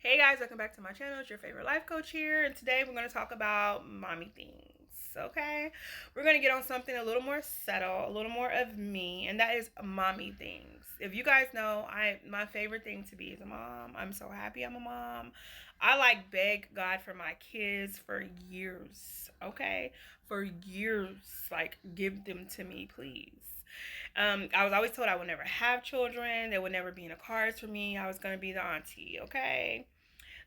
Hey guys, welcome back to my channel. It's your favorite life coach here, and today we're going to talk about mommy things. Okay, we're going to get on something a little more subtle, a little more of me, and that is mommy things. If you guys know, my favorite thing to be is a mom. I'm so happy I'm a mom. I like beg God for my kids for years. Okay, for years, like give them to me, please. I was always told I would never have children. They would never be in the cards for me. I was going to be the auntie, okay?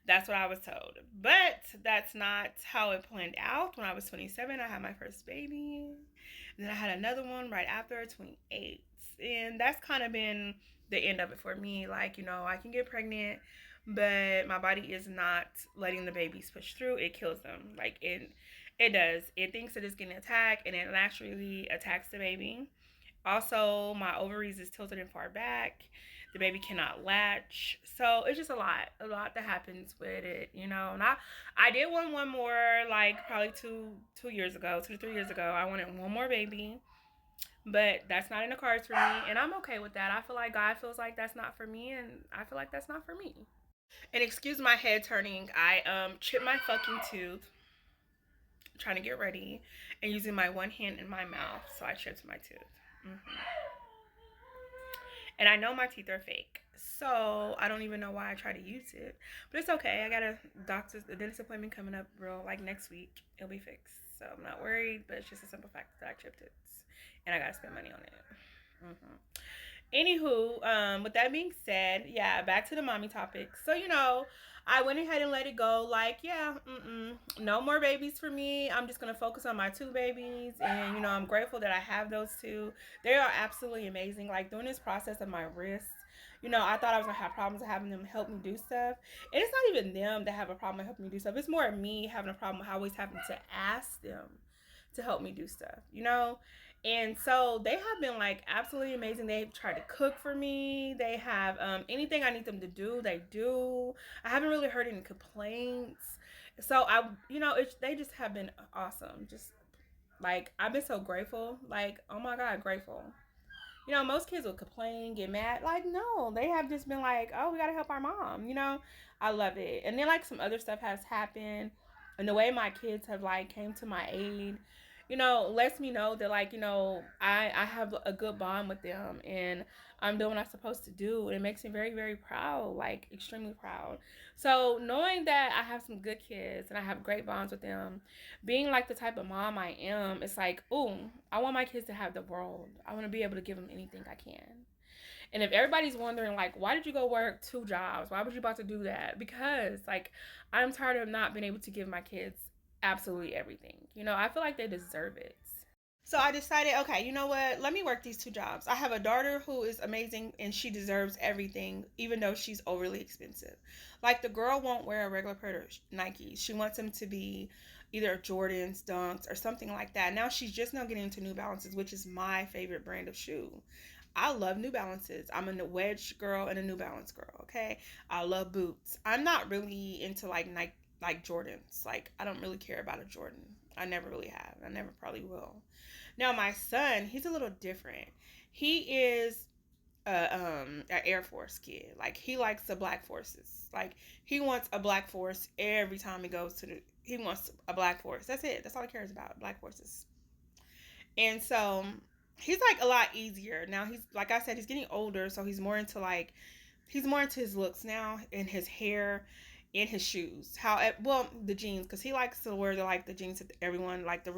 That's what I was told. But that's not how it planned out. When I was 27, I had my first baby. And then I had another one right after, 28. And that's kind of been the end of it for me. Like, I can get pregnant, but my body is not letting the babies push through. It kills them. Like, it does. It thinks that it's getting attacked, and it naturally attacks the baby. Also, my ovaries is tilted and far back. The baby cannot latch. So it's just a lot that happens with it. And I did want one more, like probably 2 years ago, 2 to 3 years ago. I wanted one more baby, but that's not in the cards for me, and I'm okay with that. I feel like God feels like that's not for me, and I feel like that's not for me. And excuse my head turning. I chipped my fucking tooth trying to get ready and using my one hand in my mouth, so I chipped my tooth. And I know my teeth are fake, so I don't even know why I try to use it. But it's okay. I got a dentist appointment coming up real like next week. It'll be fixed, so I'm not worried. But it's just a simple fact that I chipped it, and I gotta spend money on it. Anywho, with that being said, yeah, back to the mommy topic. So, I went ahead and let it go. Like, yeah, no more babies for me. I'm just gonna focus on my two babies, and I'm grateful that I have those two. They are absolutely amazing. Like during this process of my wrist, I thought I was gonna have problems having them help me do stuff, and it's not even them that have a problem with helping me do stuff. It's more me having a problem with always having to ask them to help me do stuff. And so they have been like absolutely amazing. They've tried to cook for me. They have anything I need them to do, they do. I haven't really heard any complaints. So they just have been awesome. Just like I've been so grateful. Like, oh my God, grateful. Most kids will complain, get mad. Like, no, they have just been like, oh, we gotta help our mom. I love it. And then like some other stuff has happened, and the way my kids have like came to my aid, lets me know that like I have a good bond with them, and I'm doing what I'm supposed to do. And it makes me very very proud, like extremely proud. So knowing that I have some good kids and I have great bonds with them, being like the type of mom I am, it's like, ooh, I want my kids to have the world. I want to be able to give them anything I can. And if everybody's wondering, like, why did you go work two jobs? Why was you about to do that? Because, like, I'm tired of not being able to give my kids absolutely everything. I feel like they deserve it. So I decided, okay, you know what? Let me work these two jobs. I have a daughter who is amazing and she deserves everything, even though she's overly expensive. Like the girl won't wear a regular pair of Nikes. She wants them to be either Jordans, Dunks, or something like that. Now she's just now getting into New Balances, which is my favorite brand of shoe. I love New Balances. I'm a wedge girl and a New Balance girl, okay? I love boots. I'm not really into like Nike, like Jordans. Like I don't really care about a Jordan. I never really have. I never probably will. Now my son, he's a little different. He is an Air Force kid. Like he likes the Black Forces. Like he wants a Black Force every time he goes to the. He wants a Black Force. That's it. That's all he cares about. Black Forces. And so he's like a lot easier now. He's like I said, he's getting older, so he's more into his looks now and his hair and his shoes. Well, the jeans, because he likes to wear the jeans that everyone like the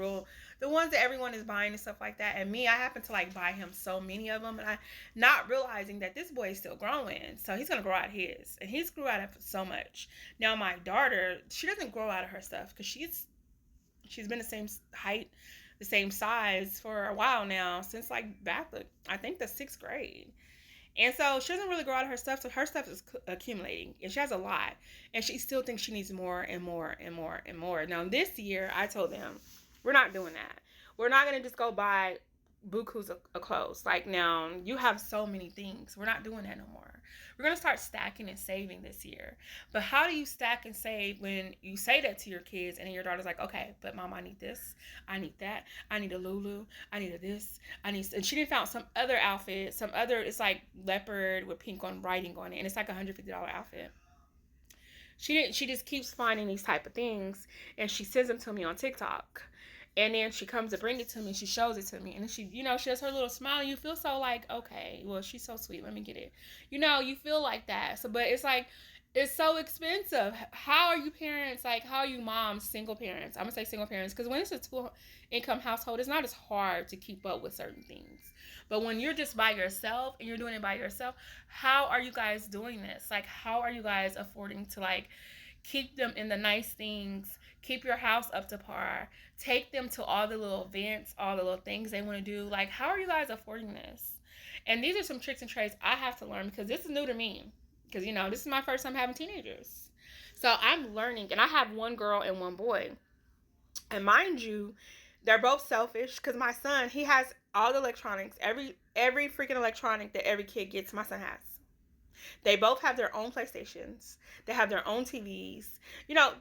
ones that everyone is buying and stuff like that. And me, I happen to like buy him so many of them, and I not realizing that this boy is still growing, so he's gonna grow out his, and he's grew out of so much. Now my daughter, she doesn't grow out of her stuff because she's been the same height, the same size for a while now, since like back I think the 6th grade. And so she doesn't really grow out of her stuff, so her stuff is accumulating, and she has a lot, and she still thinks she needs more and more and more and more. Now this year, I told them, we're not doing that. We're not gonna just go buy bukus of clothes. Like now, you have so many things. We're not doing that no more. We're gonna start stacking and saving this year. But how do you stack and save when you say that to your kids, and then your daughter's like, okay, but mom, I need this, I need that, I need a Lulu, I need a this, I need, and she didn't found some other outfit, it's like leopard with pink on writing on it, and it's like $150 outfit. She just keeps finding these type of things, and she sends them to me on TikTok. And then she comes to bring it to me. She shows it to me, and then she does her little smile. And you feel so like, okay, well, she's so sweet. Let me get it. You feel like that. So, but it's like, it's so expensive. How are you parents? Like, how are you moms, single parents? I'm gonna say single parents because when it's a two income household, it's not as hard to keep up with certain things. But when you're just by yourself and you're doing it by yourself, how are you guys doing this? Like, how are you guys affording to like keep them in the nice things, keep your house up to par, take them to all the little events, all the little things they want to do? Like, how are you guys affording this? And these are some tricks and trades I have to learn because this is new to me. Because, this is my first time having teenagers. So I'm learning, and I have one girl and one boy. And mind you, they're both selfish because my son, he has all the electronics. Every freaking electronic that every kid gets, my son has. They both have their own PlayStations. They have their own TVs.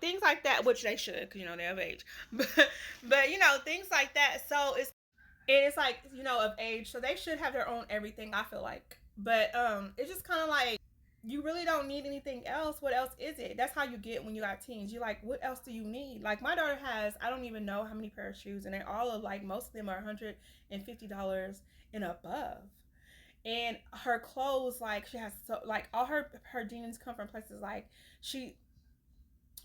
Things like that, which they should, because they have age. But things like that. So it's like, of age, so they should have their own everything, I feel like. But it's just kind of like, you really don't need anything else. What else is it? That's how you get when you got teens. You're like, what else do you need? Like, my daughter has, I don't even know how many pair of shoes, and they all are like, most of them are $150 and above. And her clothes, like, she has, so like, all her jeans come from places like, she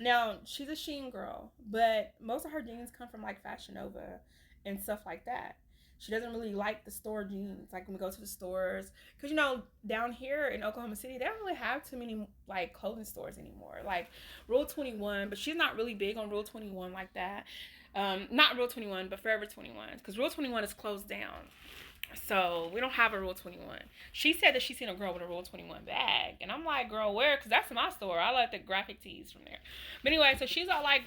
now she's a Sheen girl, but most of her jeans come from like Fashion Nova and stuff like that. She doesn't really like the store jeans, like when we go to the stores, because down here in Oklahoma City, they don't really have too many like clothing stores anymore. Like Rule 21, but she's not really big on Rule 21 like that. Not Rule 21, but Forever 21, because Rule 21 is closed down. So we don't have a Rule 21. She said that she seen a girl with a Rule 21 bag, and I'm like, girl, where? Because that's my store. I like the graphic tees from there. But anyway, so she's all like,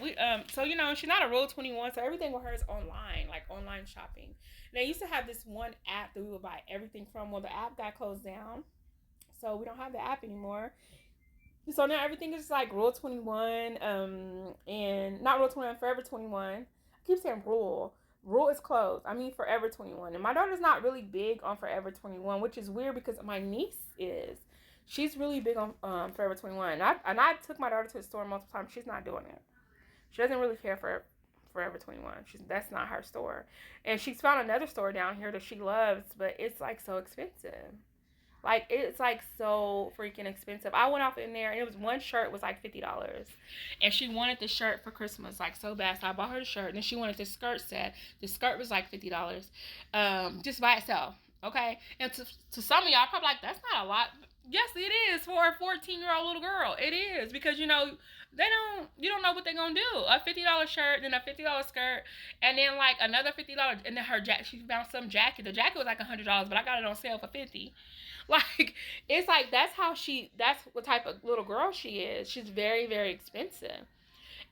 so she's not a Rule 21, so everything with her is online, like online shopping. And they used to have this one app that we would buy everything from. Well, the app got closed down, so we don't have the app anymore. So now everything is like Rule 21, and not Rule 21, Forever 21. I keep saying Rule. Rule is closed. I mean Forever 21. And my daughter's not really big on Forever 21, which is weird because my niece is. She's really big on Forever 21. And I took my daughter to the store multiple times. She's not doing it. She doesn't really care for Forever 21. That's not her store. And she's found another store down here that she loves, but it's like so expensive. Like, it's like so freaking expensive. I went off in there and it was one shirt was like $50. And she wanted the shirt for Christmas like so bad. So I bought her the shirt, and then she wanted the skirt set. The skirt was like $50. Just by itself. Okay? And to some of y'all probably like, that's not a lot. Yes, it is for a 14-year-old little girl. It is, because you don't know what they're gonna do. A $50 shirt, then a $50 skirt, and then like another $50, and then her jacket. She found some jacket. The jacket was like $100, but I got it on sale for $50. Like, it's like, that's what type of little girl she is. She's very, very expensive.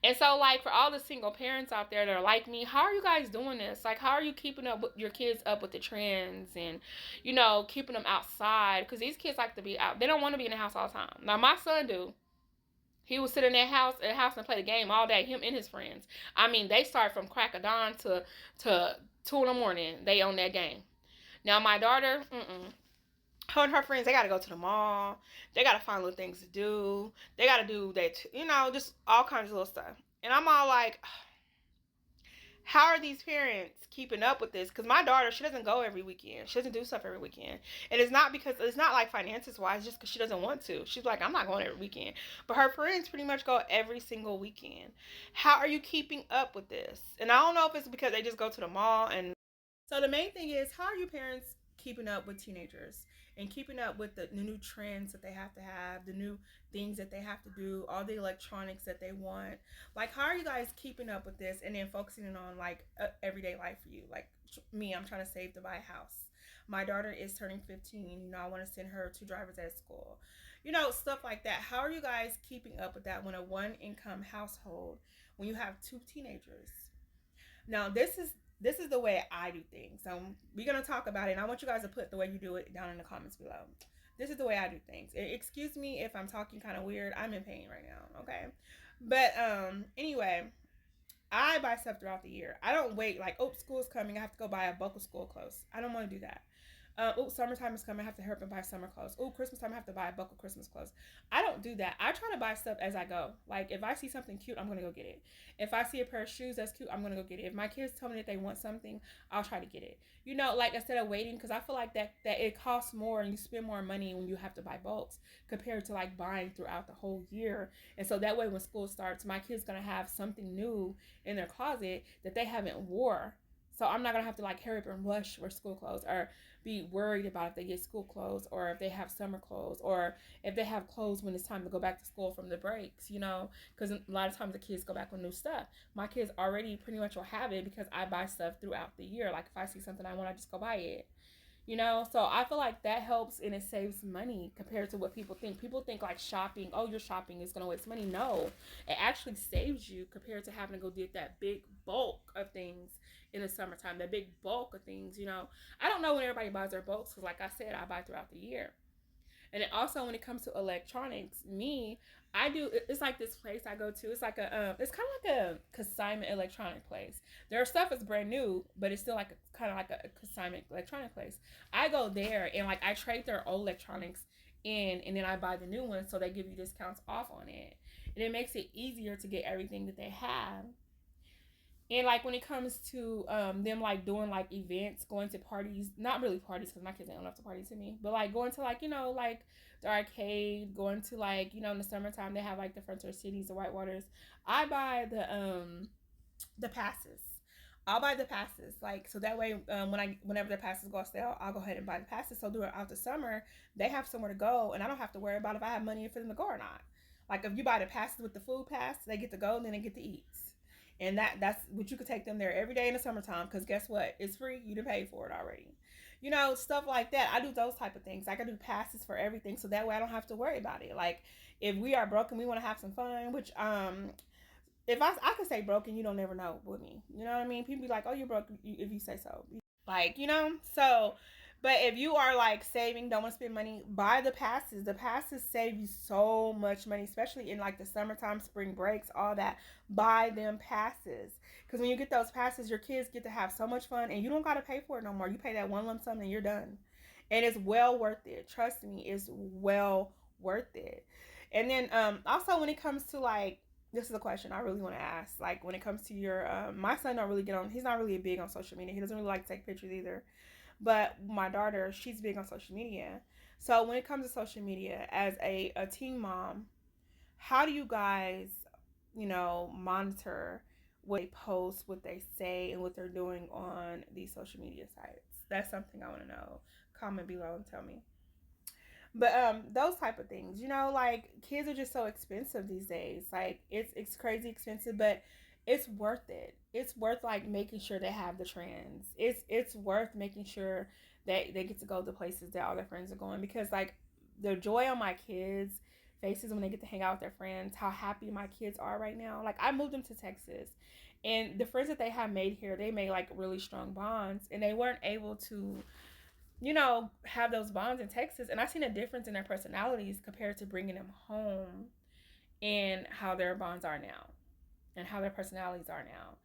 And so, like, for all the single parents out there that are like me, how are you guys doing this? Like, how are you keeping up with your kids up with the trends, and keeping them outside? Because these kids like to be out. They don't want to be in the house all the time. Now my son do. He would sit in that house and play the game all day, him and his friends. I mean, they start from crack of dawn to 2 in the morning. They on that game. Now my daughter, her and her friends, they got to go to the mall. They got to find little things to do. They got to do that, just all kinds of little stuff. And I'm all like, how are these parents keeping up with this? Because my daughter, she doesn't go every weekend. She doesn't do stuff every weekend. And it's not like finances wise, just because she doesn't want to. She's like, I'm not going every weekend. But her friends pretty much go every single weekend. How are you keeping up with this? And I don't know if it's because they just go to the mall. And so the main thing is, how are you parents keeping up with teenagers and keeping up with the new trends that they have, the new things that they have to do, all the electronics that they want? Like, how are you guys keeping up with this and then focusing on like everyday life for you? Like me, I'm trying to save to buy a house. My daughter is turning 15. I want to send her to driver's ed school. Stuff like that. How are you guys keeping up with that when a one income household, when you have two teenagers? Now, this is the way I do things. So we're gonna talk about it, and I want you guys to put the way you do it down in the comments below. This is the way I do things. Excuse me if I'm talking kind of weird. I'm in pain right now. Okay, but anyway, I buy stuff throughout the year. I don't wait like, oh, school's coming, I have to go buy a bulk of school clothes. I don't want to do that. Oh, summertime is coming. I have to hurry up and buy summer clothes. Oh, Christmas time. I have to buy a bulk of Christmas clothes. I don't do that. I try to buy stuff as I go. Like if I see something cute, I'm gonna go get it. If I see a pair of shoes that's cute, I'm gonna go get it. If my kids tell me that they want something, I'll try to get it. Like instead of waiting, because I feel like that it costs more and you spend more money when you have to buy bulks compared to like buying throughout the whole year. And so that way, when school starts, my kid's gonna have something new in their closet that they haven't wore. So I'm not gonna have to like hurry up and rush for school clothes or be worried about if they get school clothes or if they have summer clothes or if they have clothes when it's time to go back to school from the breaks, because a lot of times the kids go back with new stuff. My kids already pretty much will have it because I buy stuff throughout the year. Like if I see something I want, I just go buy it. So I feel like that helps and it saves money compared to what people think. People think like shopping, oh, your shopping is going to waste money. No, it actually saves you compared to having to go get that big bulk of things in the summertime, that big bulk of things. I don't know when everybody buys their bulks because like I said, I buy throughout the year. And then also when it comes to electronics, I do. It's like this place I go to. It's like it's kind of like a consignment electronic place. Their stuff is brand new, but it's still like kind of like a consignment electronic place. I go there and like I trade their old electronics in, and then I buy the new ones, so they give you discounts off on it, and it makes it easier to get everything that they have. And like when it comes to them like doing like events, going to parties, not really parties because my kids ain't enough to party to me, but like going to like like the arcade, going to like in the summertime they have like the Frontier Cities, the Whitewaters. I buy the passes. I'll buy the passes, like so that way whenever the passes go on sale, I'll go ahead and buy the passes. So throughout the summer, they have somewhere to go, and I don't have to worry about if I have money for them to go or not. Like if you buy the passes with the food pass, they get to go, and then they get to eat, and that's what you could take them there every day in the summertime. Because guess what, it's free. You done paid for it already. Stuff like that. I do those type of things. Like I do passes for everything, so that way I don't have to worry about it. Like if we are broken, we want to have some fun, which if I could say broken, you don't never know with me. You know what I mean? People be like, "Oh, you're broke," if you say so. So. But if you are like saving, don't want to spend money, buy the passes. The passes save you so much money, especially in like the summertime, spring breaks, all that. Buy them passes. Because when you get those passes, your kids get to have so much fun and you don't got to pay for it no more. You pay that one lump sum and you're done. And it's well worth it. Trust me, it's well worth it. And then also when it comes to like, this is a question I really want to ask. Like when it comes to your, my son don't really get on. He's not really big on social media. He doesn't really like to take pictures either. But my daughter, she's big on social media. So when it comes to social media, as a teen mom, how do you guys, monitor what they post, what they say, and what they're doing on these social media sites? That's something I want to know. Comment below and tell me. But those type of things, like kids are just so expensive these days. Like it's crazy expensive, but it's worth it. It's worth like making sure they have the trends. It's worth making sure that they get to go to places that all their friends are going, because like the joy on my kids' faces when they get to hang out with their friends, how happy my kids are right now. Like I moved them to Texas, and the friends that they have made here, they made like really strong bonds, and they weren't able to have those bonds in Texas. And I seen a difference in their personalities compared to bringing them home and how their bonds are now and how their personalities are now.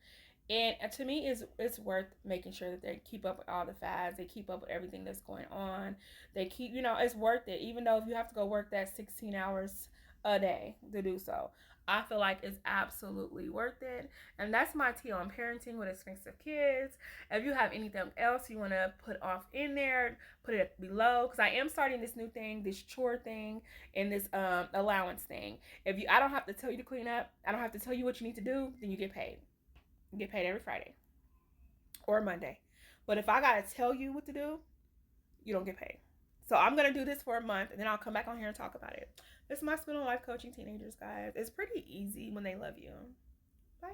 And to me, it's worth making sure that they keep up with all the fads. They keep up with everything that's going on. They keep, it's worth it. Even though if you have to go work that 16 hours a day to do so, I feel like it's absolutely worth it. And that's my tea on parenting with expensive kids. If you have anything else you want to put off in there, put it below. Because I am starting this new thing, this chore thing, and this allowance thing. I don't have to tell you to clean up. I don't have to tell you what you need to do. Then you get paid. You get paid every Friday or Monday. But if I gotta tell you what to do, you don't get paid. So I'm gonna do this for a month, and then I'll come back on here and talk about it. This is my spin on life coaching teenagers, guys. It's pretty easy when they love you. Bye.